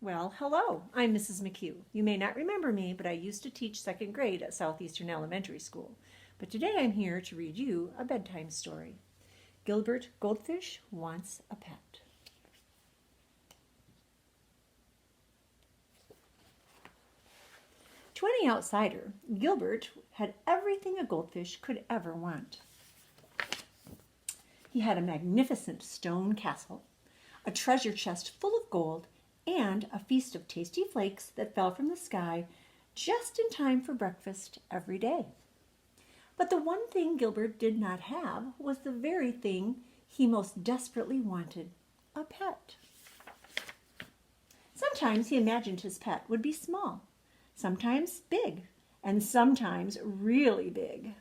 Well, hello, I'm Mrs. McKeough. You may not remember me, but I used to teach second grade at Southeastern Elementary School. But today I'm here to read you a bedtime story. Gilbert GoldFish Wants a Pet. To any outsider, Gilbert had everything a goldfish could ever want. He had a magnificent stone castle, a treasure chest full of gold, and a feast of tasty flakes that fell from the sky just in time for breakfast every day. But the one thing Gilbert did not have was the very thing he most desperately wanted, a pet. Sometimes he imagined his pet would be small, sometimes big, and sometimes really big.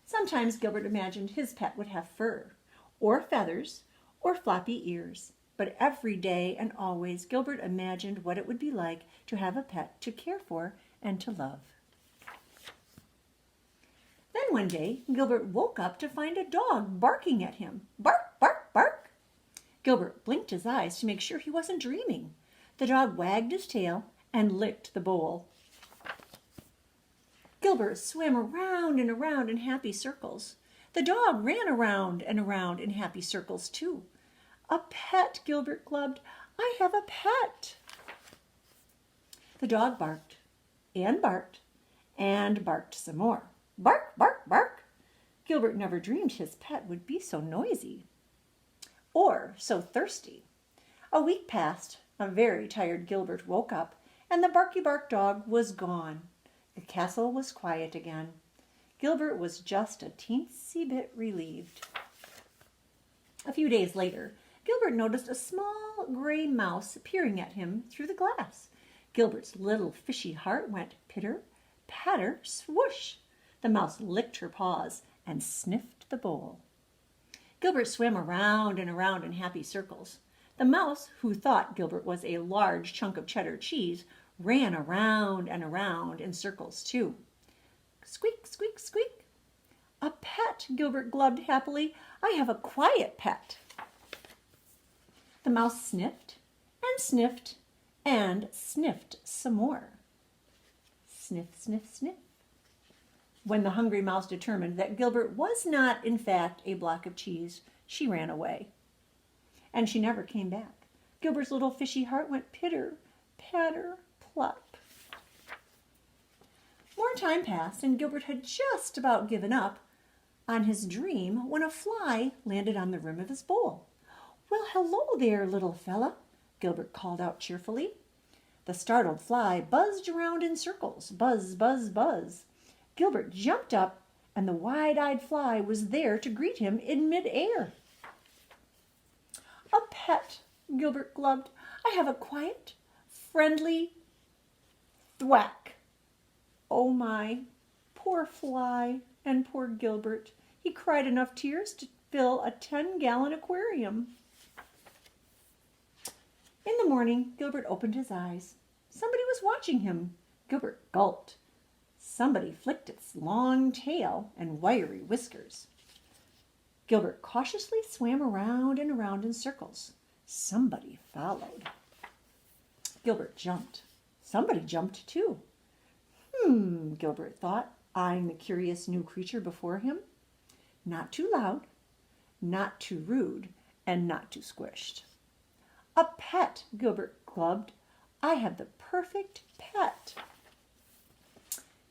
Sometimes Gilbert imagined his pet would have fur, or feathers, or floppy ears. But every day and always, Gilbert imagined what it would be like to have a pet to care for and to love. Then one day, Gilbert woke up to find a dog barking at him. Bark, bark, bark. Gilbert blinked his eyes to make sure he wasn't dreaming. The dog wagged his tail and licked the bowl. Gilbert swam around and around in happy circles. The dog ran around and around in happy circles too. A pet, Gilbert glubbed. I have a pet. The dog barked and barked and barked some more. Bark, bark, bark. Gilbert never dreamed his pet would be so noisy or so thirsty. A week passed. A very tired Gilbert woke up, and the barky bark dog was gone. The castle was quiet again. Gilbert was just a teensy bit relieved. A few days later, Gilbert noticed a small gray mouse peering at him through the glass. Gilbert's little fishy heart went pitter, patter, swoosh. The mouse licked her paws and sniffed the bowl. Gilbert swam around and around in happy circles. The mouse, who thought Gilbert was a large chunk of cheddar cheese, ran around and around in circles too. Squeak, squeak, squeak. A pet, Gilbert glubbed happily. I have a quiet pet. The mouse sniffed and sniffed and sniffed some more. Sniff, sniff, sniff. When the hungry mouse determined that Gilbert was not, in fact, a block of cheese, she ran away. And she never came back. Gilbert's little fishy heart went pitter, patter, plop. More time passed, and Gilbert had just about given up on his dream when a fly landed on the rim of his bowl. Well, hello there, little fella, Gilbert called out cheerfully. The startled fly buzzed around in circles. Buzz, buzz, buzz. Gilbert jumped up, and the wide-eyed fly was there to greet him in mid-air. A pet, Gilbert glubbed. I have a quiet, friendly thwack. Oh my, poor fly and poor Gilbert. He cried enough tears to fill a 10-gallon aquarium. In the morning, Gilbert opened his eyes. Somebody was watching him. Gilbert gulped. Somebody flicked its long tail and wiry whiskers. Gilbert cautiously swam around and around in circles. Somebody followed. Gilbert jumped. Somebody jumped too. Gilbert thought, eyeing the curious new creature before him. Not too loud, not too rude, and not too squished. A pet, Gilbert glubbed. I have the perfect pet.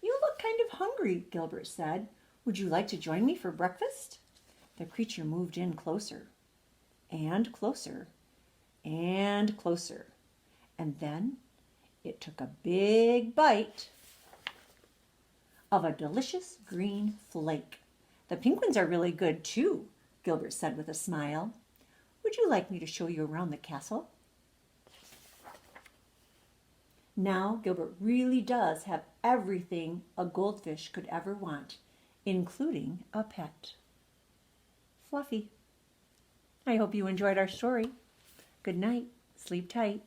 You look kind of hungry, Gilbert said. Would you like to join me for breakfast? The creature moved in closer, and closer, and closer. And then it took a big bite of a delicious green flake. The pink ones are really good too, Gilbert said with a smile. Would you like me to show you around the castle? Now Gilbert really does have everything a goldfish could ever want, including a pet. Fluffy. I hope you enjoyed our story. Good night. Sleep tight.